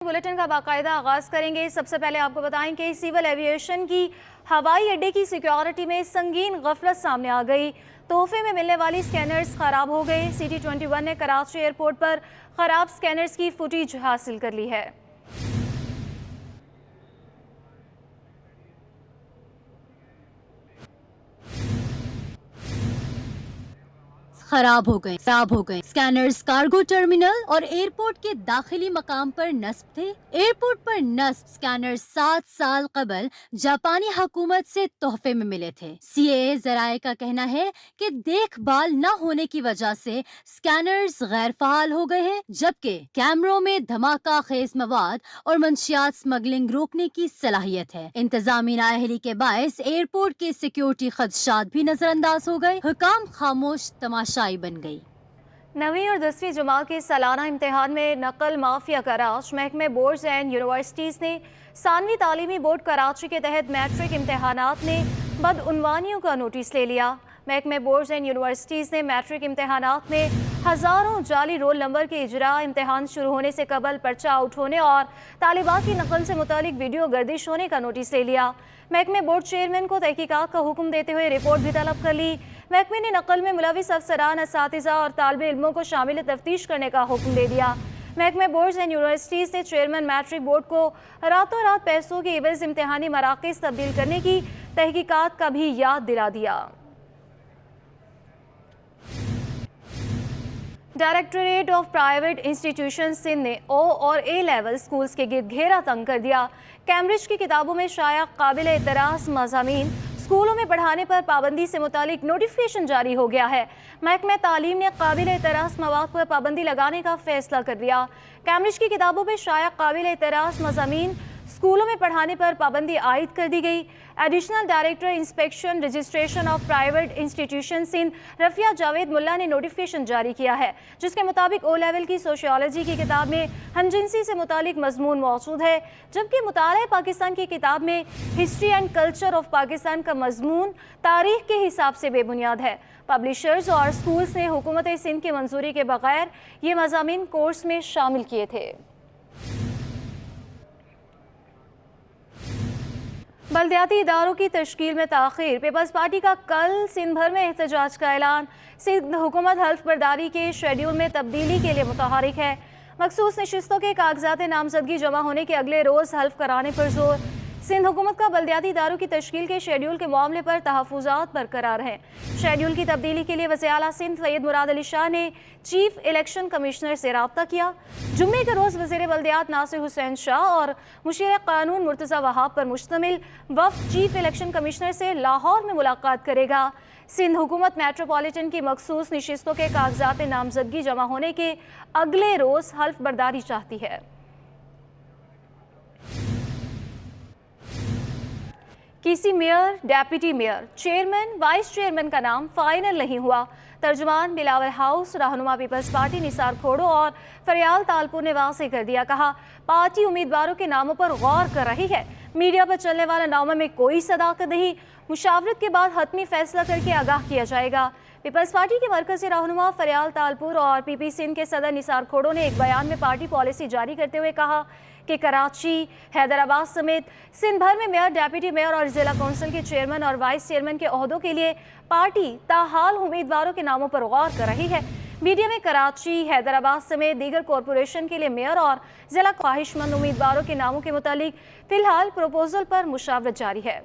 Bulletin का बाकायदा आगाज़ करेंगे। सबसे पहले आपको बताएं कि सिविल एविएशन की हवाई अड्डे की सिक्योरिटी में संगीन गफलत सामने आ गई। तोहफे में मिलने वाली स्कैनर्स खराब हो गए। CT-21 ने कराची एयरपोर्ट पर खराब स्कैनर्स की फुटेज हासिल कर ली है। खराब हो गए स्कैनर्स कार्गो टर्मिनल और एयरपोर्ट के दाखिली मकाम पर नस्ब थे। एयरपोर्ट पर नस्ब स्कैनर्स 7 साल कबल जापानी हुकूमत से तोहफे में मिले थे। CAA जराये का कहना है कि देखभाल न होने की वजह से स्कैनर्स गैर फाल हो गए हैं, जबकि कैमरों में धमाका खेज मवाद और मंशियात स्मगलिंग रोकने की सलाहियत है। इंतजामी नाअहली के बायस एयरपोर्ट के सिक्योरिटी खदशात भी नजरअंदाज हो गए। हुकाम खामोश तमाशाई बन गई। 9वीं और 10वीं जमात के सालाना इम्तिहान में नकल माफिया का राज। महकमे बोर्ड्स एंड यूनिवर्सिटीज़ ने सानवी तालीमी बोर्ड कराची के तहत मैट्रिक इम्तिहानात में बदउनवानियों का नोटिस ले लिया। महकमे बोर्ड्स एंड यूनिवर्सिटीज़ ने मैट्रिक इम्तिहानात में हज़ारों जाली रोल नंबर के इजरा, इम्तिहान शुरू होने से कबल पर्चा आउट होने और तालिबात की नकल से मुतालिक वीडियो गर्दिश होने का नोटिस ले लिया। महकमे बोर्ड चेयरमैन को तहकीकात का हुक्म देते हुए रिपोर्ट भी तलब कर ली। महकमे ने नकल में मुलविस अफसरान, असातिज़ा और तालिब इल्मों को शामिल तफ्तीश करने का हुक्म दे दिया। महकमे बोर्ड्स एंड यूनिवर्सिटीज़ ने चेयरमैन मैट्रिक बोर्ड को रातों रात पैसों के एवज़ इम्तिहानी मराकज़ तब्दील करने की तहकीकात का भी याद दिला दिया। Directorate of private institution Sindh ने O और A लेवल स्कूल्स के गिर्द घेरा तंग कर दिया। कैम्ब्रिज की किताबों में शाया काबिल एतराज़ मज़ामीन स्कूलों में पढ़ाने पर पाबंदी से मुतालिक नोटिफिकेशन जारी हो गया है। महकमा तालीम ने काबिल एतराज़ मवाद पर पाबंदी लगाने का फैसला कर लिया। कैम्ब्रिज की किताबों में शाया काबिल एतराज़ मज़ामीन स्कूलों में पढ़ाने पर पाबंदी आयद कर दी गई। Additional director inspection registration of private institution Sindh Rafia Javed Mulla ने नोटिफिकेशन जारी किया है, जिसके मुताबिक O लेवल की सोशियोलॉजी की किताब में हमजिनसी से मुतालिक मजमून मौजूद है, जबकि मुताला पाकिस्तान की किताब में history and culture of Pakistan का मजमून तारीख के हिसाब से बेबुनियाद है। पब्लिशर्स और स्कूल्स ने हुकूमत सिंध की मंजूरी के बगैर ये मज़ामीन कोर्स में शामिल किए थे। बल्दियाती इदारों की तश्कील में ताख़ीर। पीपल्स पार्टी का कल सिंध भर में एहतजाज का ऐलान। सिंध हुकूमत हल्फ बर्दारी के शेड्यूल में तब्दीली के लिए मुतहरिक है। मखसूस नशिस्तों के कागजात नामजदगी जमा होने के अगले रोज़ हल्फ कराने पर जोर। सिंध हुकूमत का बल्दियाती इदारों की तश्कील के शेड्यूल के मामले पर तहफ़्फ़ुज़ात बरकरार हैं। शेड्यूल की तब्दीली के लिए वज़ीर आला सिंध सैयद मुराद अली शाह ने चीफ इलेक्शन कमिश्नर से रब्ता किया। जुम्मे के रोज़ वज़ीर बल्दियात नासिर हुसैन शाह और मुशीर कानून मुर्तज़ा वहाब पर मुश्तमिल वफ़द चीफ इलेक्शन कमिश्नर से लाहौर में मुलाकात करेगा। सिंध हुकूमत मेट्रोपॉलिटन की मखसूस नशिस्तों के कागजात नामजदगी जमा होने के अगले रोज़ हल्फ बर्दारी चाहती है। किसी mayor, deputy mayor, chairman, vice chairman का नाम फाइनल नहीं हुआ। तर्जुमान बिलावल हाउस, रहनुमा पीपल्स पार्टी निसार खोड़ो और फरियाल तालपुर ने वाज़ेह कर दिया। कहा, पार्टी उम्मीदवारों के नामों पर गौर कर रही है। मीडिया पर चलने वाले नामों में कोई सदाकत नहीं। मुशावरत के बाद हतमी फैसला करके आगाह किया जाएगा। पीपल्स पार्टी के मरकज़ी रहनुमा फरियाल तालपुर और PP सिंध के सदर निसार खोड़ो ने एक बयान में पार्टी पॉलिसी जारी करते हुए कहा कि कराची, हैदराबाद समेत सिंध भर में मेयर, डेप्यूटी मेयर और जिला कौंसिल के चेयरमैन और वाइस चेयरमैन के ओहदों के लिए पार्टी ताहाल उम्मीदवारों के नामों पर गौर कर रही है। मीडिया में कराची, हैदराबाद समेत दीगर कॉरपोरेशन के लिए मेयर और जिला ख्वाहिशमंद उम्मीदवारों के नामों के मुतालिक फिलहाल प्रपोजल पर मुशावरत जारी है।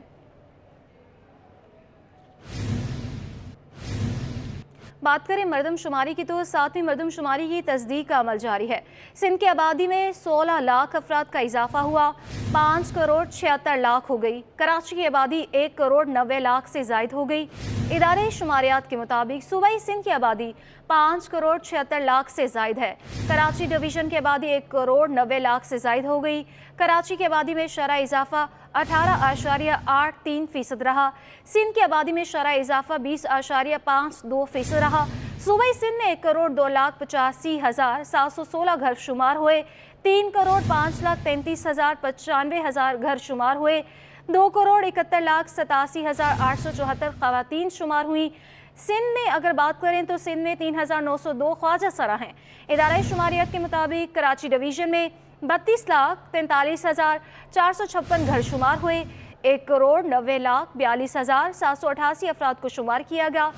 बात करें मरदमशुमारी की तो 7वीं मरदमशुमारी की तस्दीक का अमल जारी है। सिंध की आबादी में 16 लाख अफराद का इजाफा हुआ, 5 करोड़ 76 लाख हो गई। कराची की आबादी 1 करोड़ 90 लाख से जायद हो गई। इदारे शुमारियात के मुताबिक सूबाई सिंध की आबादी 5 करोड़ 76 लाख से जायद है। कराची डिवीज़न की आबादी 1 करोड़ 90 लाख से जायद हो गई। कराची की आबादी में शरह इजाफा 18.83% रहा। सिंध की आबादी में शरह इजाफा 20.52% रहा। सूबाई सिंध में 1 करोड़ 2,85,716 घर शुमार हुए। 3 करोड़ 5,33,95 घर शुमार हुए। 2 करोड़ 71,87,874 खवातीन शुमार हुई। सिंध में अगर बात करें तो सिंध में 3,902 ख्वाजा सरा हैं। इदारा शुमारियत के मुताबिक कराची डिवीज़न में 32,43,456 घर शुमार हुए। 1,90,42,788 अफराद को शुमार किया गया।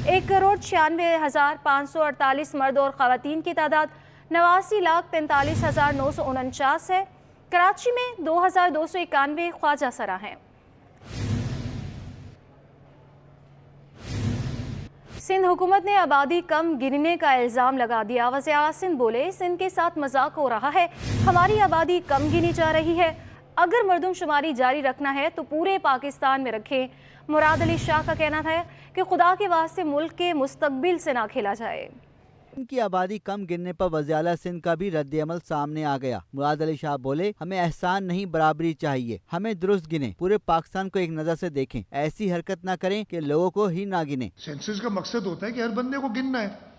1,96,548 मर्द और ख़वातीन की तादाद 89,43,949 है। कराची में 2,291 ख्वाजा सरा हैं। सिंध हुकूमत ने आबादी कम गिनने का इल्ज़ाम लगा दिया। वज़ीर आला सिंध बोले, सिंध के साथ मजाक हो रहा है, हमारी आबादी कम गिनी जा रही है। अगर मरदमशुमारी जारी रखना है तो पूरे पाकिस्तान में रखें। मुराद अली शाह का कहना था कि खुदा के वास्ते मुल्क के मुस्तकबिल से ना खेला जाए। इनकी आबादी कम गिनने पर वज़ीर-ए-आला सिंध का भी रद्द-ए-अमल सामने आ गया। मुराद अली शाह बोले, हमें एहसान नहीं बराबरी चाहिए, हमें दुरुस्त गिने, पूरे पाकिस्तान को एक नज़र से देखें, ऐसी हरकत ना करें कि लोगों को ही ना गिने। सेंसस का मकसद होता है कि हर बंदे को गिनना है।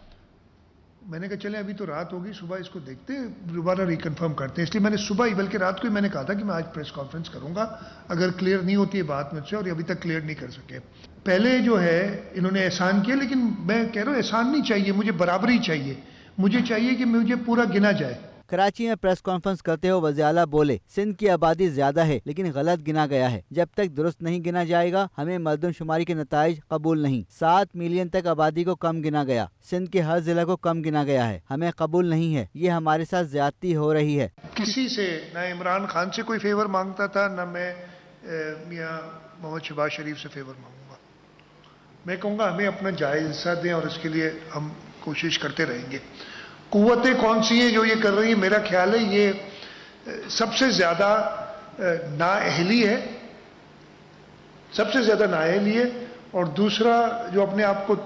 मैंने कहा चले अभी तो रात होगी, सुबह इसको देखते दोबारा रिकन्फर्म करते हैं। इसलिए मैंने सुबह ही, बल्कि रात को ही मैंने कहा था कि मैं आज प्रेस कॉन्फ्रेंस करूंगा अगर क्लियर नहीं होती है बात मुझसे, और अभी तक क्लियर नहीं कर सके। पहले जो है इन्होंने एहसान किया, लेकिन मैं कह रहा हूँ एहसान नहीं चाहिए, मुझे बराबरी चाहिए। मुझे चाहिए कि मुझे पूरा गिना जाए। कराची में प्रेस कॉन्फ्रेंस करते हुए वज़ीर-ए-आला बोले, सिंध की आबादी ज्यादा है लेकिन गलत गिना गया है। जब तक दुरुस्त नहीं गिना जाएगा हमें मर्दमशुमारी के नताइज कबूल नहीं। 7 मिलियन तक आबादी को कम गिना गया। सिंध के हर जिला को कम गिना गया है, हमें कबूल नहीं है। ये हमारे साथ ज्यादती हो रही है। किसी से ना इमरान खान से कोई फेवर मांगता था, ना मैं मियाँ मोहम्मद शहबाज शरीफ से फेवर मांगूंगा। मैं कहूँगा हमें अपना जायज़ हिस्सा दें और इसके लिए हम कोशिश करते रहेंगे। कुव्वतें कौन सी हैं जो ये कर रही है? मेरा ख्याल है ये सबसे ज़्यादा नाअहली है, सबसे ज़्यादा नाअहली है। और दूसरा जो अपने आप को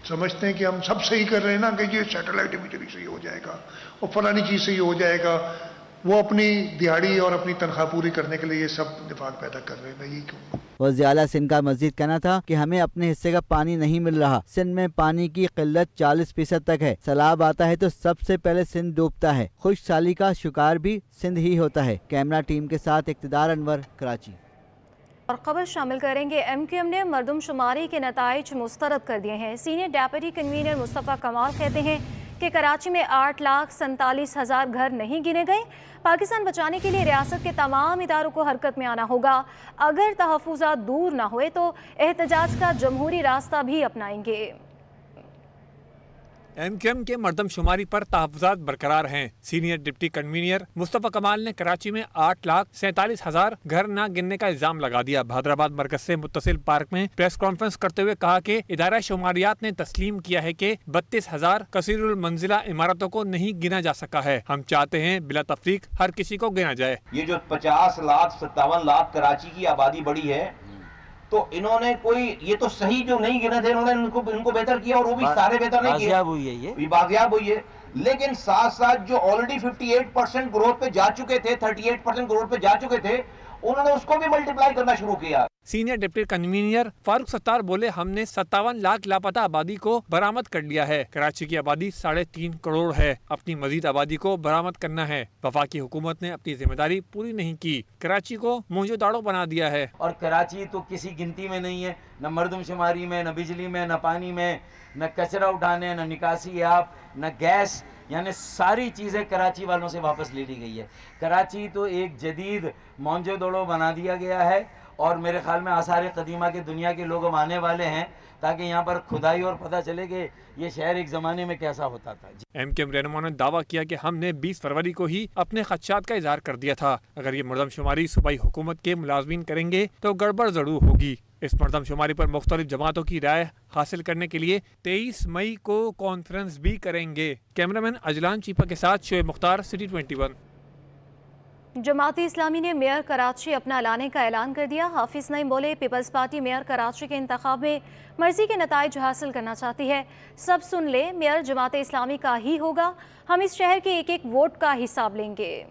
समझते हैं कि हम सब सही कर रहे हैं ना, कि ये सैटेलाइट इमेजरी सही हो जाएगा और फलानी चीज़ सही हो जाएगा, वो अपनी दिहाड़ी और अपनी तनख्वाह पूरी करने के लिए ये सब निफाक पैदा कर रहे हैं। मैं यही कहूँगा। वज़ीर-ए-आला सिंध का मज़ीद कहना था कि हमें अपने हिस्से का पानी नहीं मिल रहा। सिंध में पानी की किल्लत 40% तक है। सैलाब आता है तो सबसे पहले सिंध डूबता है। खुश साली का शिकार भी सिंध ही होता है। कैमरा टीम के साथ इक़्तिदार अनवर, कराची। और खबर शामिल करेंगे। MQM ने मरदमशुमारी के नताइज मुस्तरद कर दिए हैं। सीनियर डेप्यूटी कन्वीनर मुस्तफ़ा कमाल कहते हैं कि कराची में 8,47,000 घर नहीं गिने गए। पाकिस्तान बचाने के लिए रियासत के तमाम इदारों को हरकत में आना होगा। अगर तहफ़्फ़ुज़ात दूर ना हुए तो एहतजाज का जमहूरी रास्ता भी अपनाएंगे। MQM के मर्दमशुमारी पर तहफ़्फ़ुज़ात बरकरार हैं। सीनियर डिप्टी कन्वीनर मुस्तफ़ा कमाल ने कराची में 8,47,000 घर न गिनने का इल्ज़ाम लगा दिया। हैदराबाद मरकज से मुत्तसिल पार्क में प्रेस कॉन्फ्रेंस करते हुए कहा कि इदारा शुमारियात ने तस्लीम किया है कि 32,000 कसीरुल मंजिला इमारतों को नहीं गिना जा सका है। हम चाहते हैं बिला तफरीक हर किसी को गिना जाए। ये जो 50 लाख 57 लाख कराची की आबादी बढ़ी है, तो इन्होंने कोई, ये तो सही जो नहीं गिने थे इन्होंने इनको बेहतर किया, और वो भी सारे बेहतर नहीं किए, बाजियाब हुई है। लेकिन साथ साथ जो ऑलरेडी 58% ग्रोथ पे जा चुके थे, 38% ग्रोथ पे जा चुके थे, उन्होंने उसको भी मल्टीप्लाई करना शुरू किया। Senior deputy convener Farooq Sattar बोले, हमने 57 लाख लापता आबादी को बरामद कर लिया है। कराची की आबादी 3.5 करोड़ है। अपनी मजीद आबादी को बरामद करना है। वफाकी हुकूमत ने अपनी जिम्मेदारी पूरी नहीं की, कराची को मोहजोदाड़ो बना दिया है। और कराची तो किसी गिनती में नहीं है, न मर्दमशुमारी में, न बिजली में, न पानी में, न कचरा उठाने, न निकासी आप, न गैस, यानी सारी चीज़ें कराची वालों से वापस ले ली गई है। कराची तो एक जदीद मोहनजोदड़ो बना दिया गया है, और मेरे ख्याल में आसार कदीमा के दुनिया के लोग आने वाले हैं ताकि यहाँ पर खुदाई और पता चले कि ये शहर एक ज़माने में कैसा होता था। MQM रहनुमा ने दावा किया कि हमने 20 फरवरी को ही अपने खदशात का इजहार कर दिया था। अगर ये मर्दमशुमारी सूबाई हुकूमत के मुलाजमीन करेंगे तो गड़बड़ जरूर होगी। इस मर्दमशुमारी पर मुख्तलिफ जमातों की राय हासिल करने के लिए 23 मई को कॉन्फ्रेंस भी करेंगे। कैमरामैन अजलान चीपा के साथ शोएब मुख्तार, सिटी 21। जमाती इस्लामी ने मेयर कराची अपना लाने का ऐलान कर दिया। हाफिज नईम बोले, पीपल्स पार्टी मेयर कराची के इंतखाब में मर्जी के नताइज हासिल करना चाहती है। सब सुन ले, मेयर जमात इस्लामी का ही होगा। हम इस शहर के एक एक वोट का हिसाब लेंगे।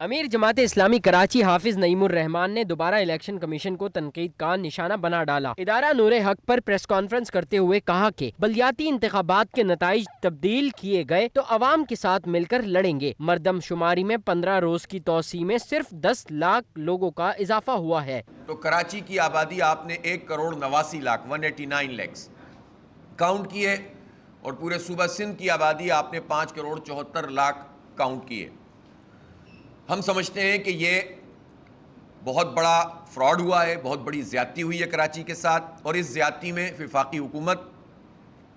अमीर जमात इस्लामी कराची हाफिज नईमुर रहमान ने दोबारा इलेक्शन कमीशन को तनकीद का निशाना बना डाला। इदारा नूरे हक पर प्रेस कॉन्फ्रेंस करते हुए कहा कि बलदियाती इंतखाबात के नताइज तब्दील किए गए तो अवाम के साथ मिलकर लड़ेंगे। मर्दमशुमारी में 15 रोज की तोसी में सिर्फ 10 लाख लोगों का इजाफा हुआ है। तो कराची की आबादी आपने 1,89,189 लाख काउंट की है, और पूरे सूबा सिंध की आबादी आपने 5,74,00,000 काउंट किए। हम समझते हैं कि ये बहुत बड़ा फ्रॉड हुआ है, बहुत बड़ी ज़्यादती हुई है कराची के साथ, और इस ज़्यादती में वफाकी हुकूमत,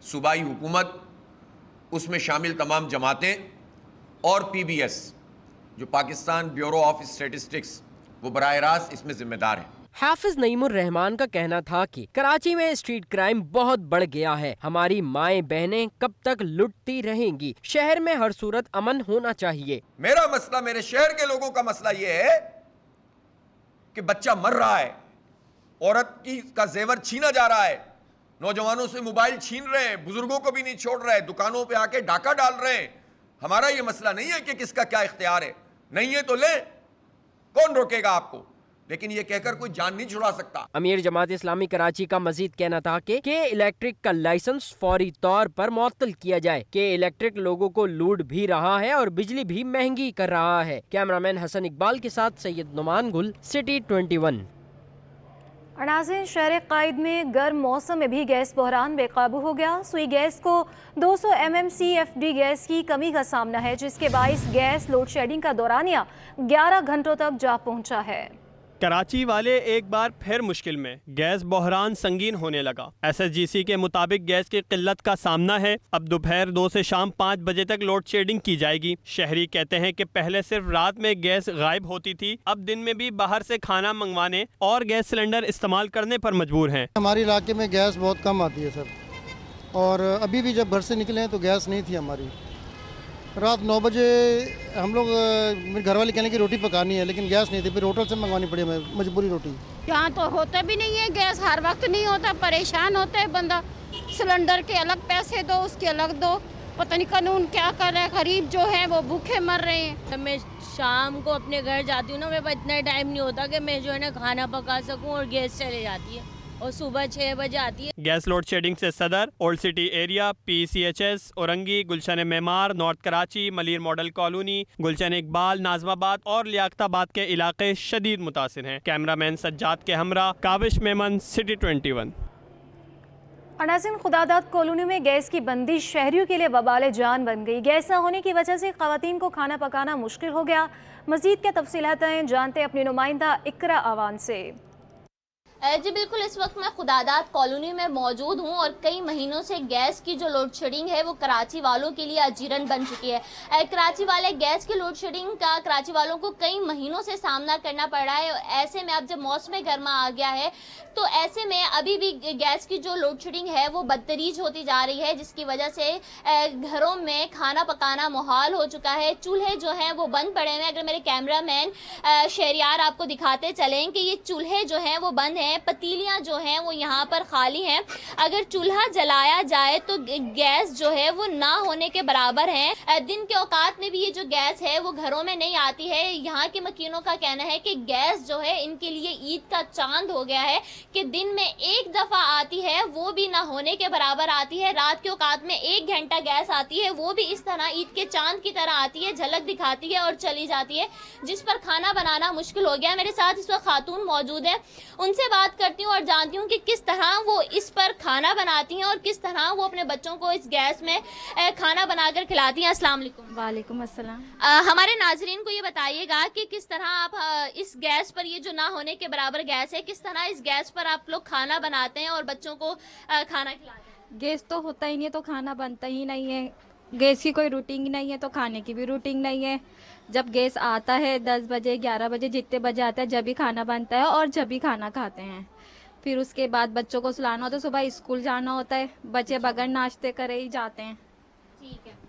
सूबाई हुकूमत, उसमें शामिल तमाम जमातें और PBS जो पाकिस्तान ब्यूरो ऑफ स्टैटिस्टिक्स, वो बराह रास्त इसमें ज़िम्मेदार हैं। हाफिज नईमुर रहमान का कहना था कि कराची में स्ट्रीट क्राइम बहुत बढ़ गया है। हमारी माएं बहनें कब तक लुटती रहेंगी? शहर में हर सूरत अमन होना चाहिए। मेरा मसला, मेरे शहर के लोगों का मसला ये है कि बच्चा मर रहा है, औरत का जेवर छीना जा रहा है, नौजवानों से मोबाइल छीन रहे हैं, बुजुर्गों को भी नहीं छोड़ रहे हैं, दुकानों पे आके डाका डाल रहे हैं। हमारा ये मसला नहीं है कि किसका क्या इख्तियार है, नहीं है तो ले, कौन रोकेगा आपको, लेकिन ये कहकर कोई जान नहीं छुड़ा सकता। अमीर जमात इस्लामी कराची का मजीद कहना था कि इलेक्ट्रिक का लाइसेंस फौरी तौर पर मुअत्तल किया जाए। के इलेक्ट्रिक लोगों को लूट भी रहा है और बिजली भी महंगी कर रहा है। कैमरामैन हसन इकबाल के साथ सैयद नुमान गुल, सिटी 21। नाज़रीन, शहर कायद में गर्म मौसम में भी गैस बहरान बेकाबू हो गया। सुई गैस को 200 MMCFD गैस की कमी का सामना है, जिसके बाइस गैस लोड शेडिंग का दौरानिया 11 घंटों तक जा पहुंचा है। कराची वाले एक बार फिर मुश्किल में, गैस बहरान संगीन होने लगा। SSGC के मुताबिक गैस की किल्लत का सामना है। अब दोपहर 2 से शाम 5 बजे तक लोड शेडिंग की जाएगी। शहरी कहते हैं कि पहले सिर्फ रात में गैस गायब होती थी, अब दिन में भी बाहर से खाना मंगवाने और गैस सिलेंडर इस्तेमाल करने पर मजबूर हैं। हमारे इलाके में गैस बहुत कम आती है सर, और अभी भी जब घर से निकले हैं तो गैस नहीं थी हमारी। रात 9 बजे हम लोग, मेरे घर वाले कहने की रोटी पकानी है, लेकिन गैस नहीं थी, फिर होटल से मंगवानी पड़ी हमें, मजबूरी रोटी। यहाँ तो होता भी नहीं है गैस, हर वक्त नहीं होता, परेशान होता है बंदा। सिलेंडर के अलग पैसे दो, उसके अलग दो, पता नहीं कानून क्या कर रहा है। गरीब जो है वो भूखे मर रहे हैं। मैं शाम को अपने घर जाती हूँ ना, मेरे पास इतना टाइम नहीं होता कि मैं जो है ना खाना पका सकूँ, और गैस चले जाती है और सुबह 6 बजे आती है। गैस लोड शेडिंग से Saddar, old city area, PCHS, Orangi, Gulshan Memar, north Karachi, Malir model colony, Gulshan Iqbal, Nazimabad और लियाकताबाद के इलाके शदीद मुतासिर हैं। कैमरामैन सज्जाद के हमरा, काविश मेमन, सिटी 21। नाज़रीन, खुदादाद कॉलोनी में गैस की बंदिश शहरियों के लिए वबाल जान बन गई। गैस न होने की वजह से ख़वातीन को खाना पकाना मुश्किल हो गया। मज़ीद क्या तफसीलात हैं, जानते हैं अपनी नुमाइंदा इकरा आवान से। जी बिल्कुल, इस वक्त मैं खुदादाद कॉलोनी में मौजूद हूँ और कई महीनों से गैस की जो लोड शेडिंग है वो कराची वालों के लिए अजीरन बन चुकी है। कराची वाले गैस की लोड शेडिंग का कराची वालों को कई महीनों से सामना करना पड़ रहा है। और ऐसे में अब जब मौसम गर्मा आ गया है तो ऐसे में अभी भी गैस की जो लोड शेडिंग है वो बदतरीज होती जा रही है, जिसकी वजह से घरों में खाना पकाना मुहाल हो चुका है। चूल्हे जो हैं वो बंद पड़े हुए हैं। अगर मेरे कैमरामैन शहरियार आपको दिखाते चलें कि ये चूल्हे जो हैं वो बंद हैं, पतीलियां जो हैं वो यहाँ पर खाली हैं। अगर चूल्हा जलाया जाए तो गैस जो है वो ना होने के बराबर है। दिन के औकात में भी ये जो गैस है वो घरों में नहीं आती है। यहाँ के मकीनों का कहना है कि गैस जो है इनके लिए ईद का चांद हो गया है कि दिन में एक दफ़ा आती है, वो भी ना होने के बराबर आती है। रात के औकात में 1 घंटा गैस आती है, वो भी इस तरह ईद के चांद की तरह आती है, झलक दिखाती है और चली जाती है, जिस पर खाना बनाना मुश्किल हो गया। मेरे साथ इस वक्त खातून मौजूद है, उनसे बात करती हूँ और जानती हूँ कि किस तरह वो इस पर खाना बनाती हैं और किस तरह वो अपने बच्चों को इस गैस में खाना बनाकर खिलाती हैं। अस्सलाम वालेकुम। वालेकुम अस्सलाम। हमारे नाजरीन को ये बताइएगा कि किस तरह आप इस गैस पर, ये जो ना होने के बराबर गैस है, किस तरह इस गैस पर आप लोग खाना बनाते हैं और बच्चों को खाना खिलाते हैं? गैस तो होता ही नहीं है तो खाना बनता ही नहीं है। गैस की कोई रूटीन नहीं है तो खाने की भी रूटीन नहीं है। जब गैस आता है 10 बजे 11 बजे जितने बजे आता है जब भी खाना बनता है और जब भी खाना खाते हैं। फिर उसके बाद बच्चों को सुलाना होता है, सुबह स्कूल जाना होता है, बच्चे बगैर नाश्ते करे ही जाते हैं। ठीक है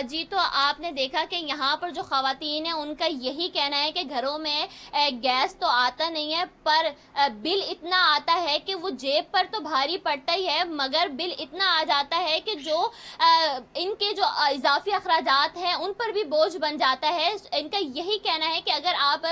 जी, तो आपने देखा कि यहाँ पर जो ख़वातीन हैं उनका यही कहना है कि घरों में गैस तो आता नहीं है, पर बिल इतना आता है कि वो जेब पर तो भारी पड़ता ही है, मगर बिल इतना आ जाता है कि जो इनके जो इजाफी अखराजात हैं उन पर भी बोझ बन जाता है। इनका यही कहना है कि अगर आप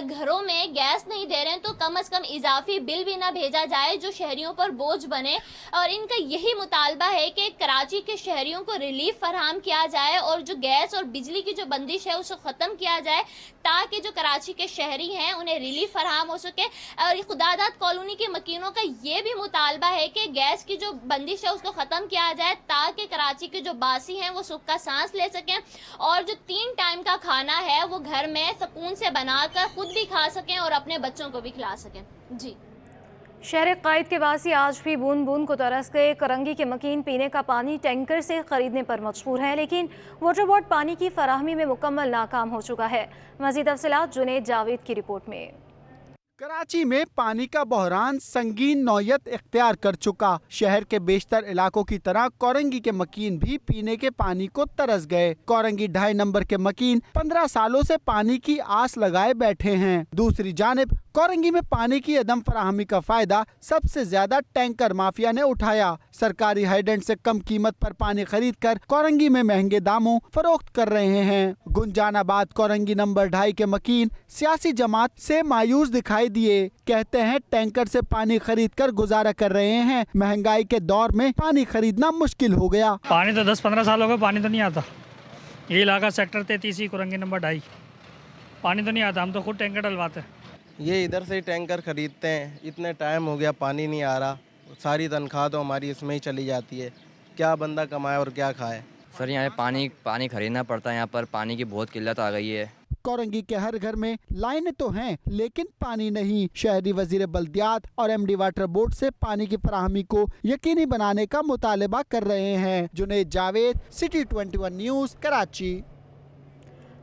घरों में गैस नहीं दे रहे हैं तो कम से कम इजाफी बिल भी ना भेजा जाए जो शहरियों पर बोझ बने। और इनका यही मुतालबा है कि कराची के शहरियों को रिलीफ फराहम किया کیا جائے اور جو گیس اور بجلی کی جو بندش ہے اس کو ختم کیا جائے تاکہ جو کراچی کے شہری ہیں انہیں ریلیف فراہم ہو سکے. اور خداداد کالونی کے مکینوں کا یہ بھی مطالبہ ہے کہ گیس کی جو بندش ہے اس کو ختم کیا جائے تاکہ کراچی کے جو باسی ہیں وہ سکھ کا سانس لے سکیں اور جو 3 ٹائم کا کھانا ہے وہ گھر میں سکون سے بنا کر خود بھی کھا سکیں اور اپنے بچوں کو بھی کھلا سکیں. جی. شہر قائد کے باسی آج بھی بوند بوند کو ترس گئے. کرنگی کے مکین پینے کا پانی ٹینکر سے خریدنے پر مجبور ہیں لیکن واٹر بورڈ پانی کی فراہمی میں مکمل ناکام ہو چکا ہے. مزید تفصیلات جنید جاوید کی رپورٹ میں. کراچی میں پانی کا بحران سنگین نوعیت اختیار کر چکا. شہر کے بیشتر علاقوں کی طرح کورنگی کے مکین بھی پینے کے پانی کو ترس گئے. کورنگی 2.5 نمبر کے مکین 15 سالوں سے پانی کی آس لگائے بیٹھے ہیں. دوسری جانب کورنگی میں پانی کی عدم فراہمی کا فائدہ سب سے زیادہ ٹینکر مافیا نے اٹھایا. سرکاری ہائیڈنٹ سے کم قیمت پر پانی خرید کر کورنگی میں مہنگے داموں فروخت کر رہے ہیں. گنجان آباد کورنگی نمبر 2.5 کے مکین سیاسی جماعت سے مایوس دکھائی دیے. کہتے ہیں ٹینکر سے پانی خرید کر گزارا کر رہے ہیں. مہنگائی کے دور میں پانی خریدنا مشکل ہو گیا. پانی تو 10-15 سال ہو گئے پانی تو نہیں آتا. یہ علاقہ سیکٹر 33 کورنگی نمبر 2.5 پانی تو نہیں آتا. ہم تو خود ٹینکر ڈلواتے ہیں. یہ ادھر سے ہی ٹینکر خریدتے ہیں. اتنے ٹائم ہو گیا پانی نہیں آ رہا. ساری تنخواہ تو ہماری اس میں ہی چلی جاتی ہے. کیا بندہ کمائے اور کیا کھائے. سر یہاں پانی خریدنا پڑتا ہے. یہاں پر پانی کی بہت قلت آ گئی ہے. کورنگی کے ہر گھر میں لائنیں تو ہیں لیکن پانی نہیں. شہری وزیر بلدیات اور MD واٹر بورڈ سے پانی کی فراہمی کو یقینی بنانے کا مطالبہ کر رہے ہیں. Junaid Javed city 21 news Karachi.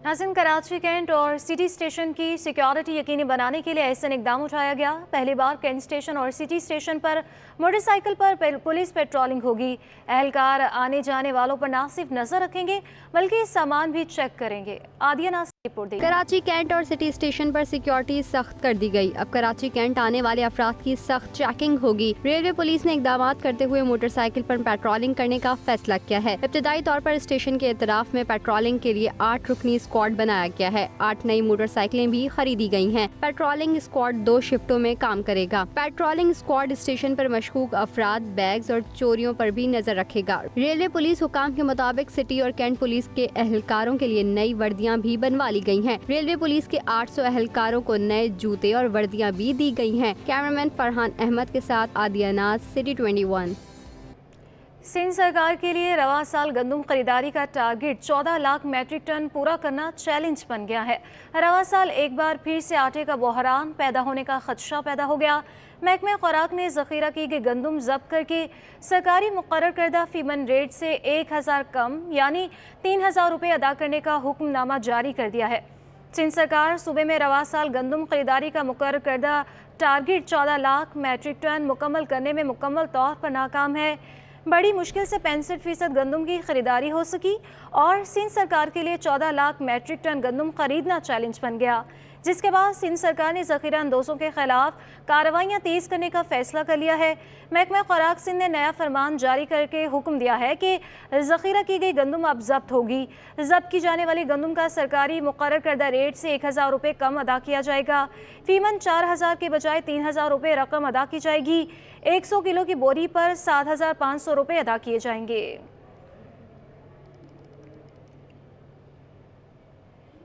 ناظرین کراچی کینٹ اور سٹی اسٹیشن کی سیکیورٹی یقینی بنانے کے لیے احسن اقدام اٹھایا گیا. پہلی بار کینٹ اسٹیشن اور سٹی اسٹیشن پر موٹر سائیکل پر پولیس پیٹرولنگ ہوگی. اہلکار آنے جانے والوں پر نہ صرف نظر رکھیں گے بلکہ سامان بھی چیک کریں گے. عادیہ ناصر رپورٹ. کراچی کینٹ اور سٹی اسٹیشن پر سیکیورٹی سخت کر دی گئی. اب کراچی کینٹ آنے والے افراد کی سخت چیکنگ ہوگی. ریلوے پولیس نے اقدامات کرتے ہوئے موٹر سائیکل پر پیٹرولنگ کرنے کا فیصلہ کیا ہے. ابتدائی طور پر اسٹیشن کے اطراف میں پیٹرولنگ کے لیے 8 رکنی اسکواڈ بنایا گیا ہے. 8 نئی موٹر سائیکلیں بھی خریدی گئی ہیں. پیٹرولنگ اسکواڈ 2 شفٹوں میں کام کرے گا. پیٹرولنگ اسکواڈ اسٹیشن پر مشکوک افراد، بیگز اور چوریوں پر بھی نظر رکھے گا. ریلوے پولیس حکام کے مطابق سٹی اور کینٹ پولیس کے اہلکاروں کے لیے نئی وردیاں بھی بنوا لی گئی ہیں. ریلوے پولیس کے 800 اہلکاروں کو نئے جوتے اور وردیاں بھی دی گئی ہیں. کیمرامین فرحان احمد کے ساتھ عادیہ ناز، سٹی 21. سندھ سرکار کے لیے رواں سال گندم خریداری کا ٹارگٹ 14 لاکھ میٹرک ٹن پورا کرنا چیلنج بن گیا ہے. رواں سال ایک بار پھر سے آٹے کا بحران پیدا ہونے کا خدشہ پیدا ہو گیا. محکمہ خوراک نے ذخیرہ کی گئی گندم ضبط کر کے سرکاری مقرر کردہ فی من ریٹ سے 1000 کم یعنی 3000 روپے ادا کرنے کا حکم نامہ جاری کر دیا ہے. سندھ سرکار صوبے میں رواں سال گندم خریداری کا مقرر کردہ ٹارگٹ 14 لاکھ میٹرک ٹن مکمل کرنے میں مکمل طور پر ناکام ہے. بڑی مشکل سے 65% گندم کی خریداری ہو سکی اور سندھ سرکار کے لیے 14 لاکھ میٹرک ٹن گندم خریدنا چیلنج بن گیا، جس کے بعد سندھ سرکار نے ذخیرہ اندوزوں کے خلاف کارروائیاں تیز کرنے کا فیصلہ کر لیا ہے. محکمہ خوراک سندھ نے نیا فرمان جاری کر کے حکم دیا ہے کہ ذخیرہ کی گئی گندم اب ضبط ہوگی. ضبط کی جانے والی گندم کا سرکاری مقرر کردہ ریٹ سے 1000 روپے کم ادا کیا جائے گا. فی من 4000 کے بجائے 3000 روپے رقم ادا کی جائے گی. 100 کلو کی بوری پر 7500 روپے ادا کیے جائیں گے.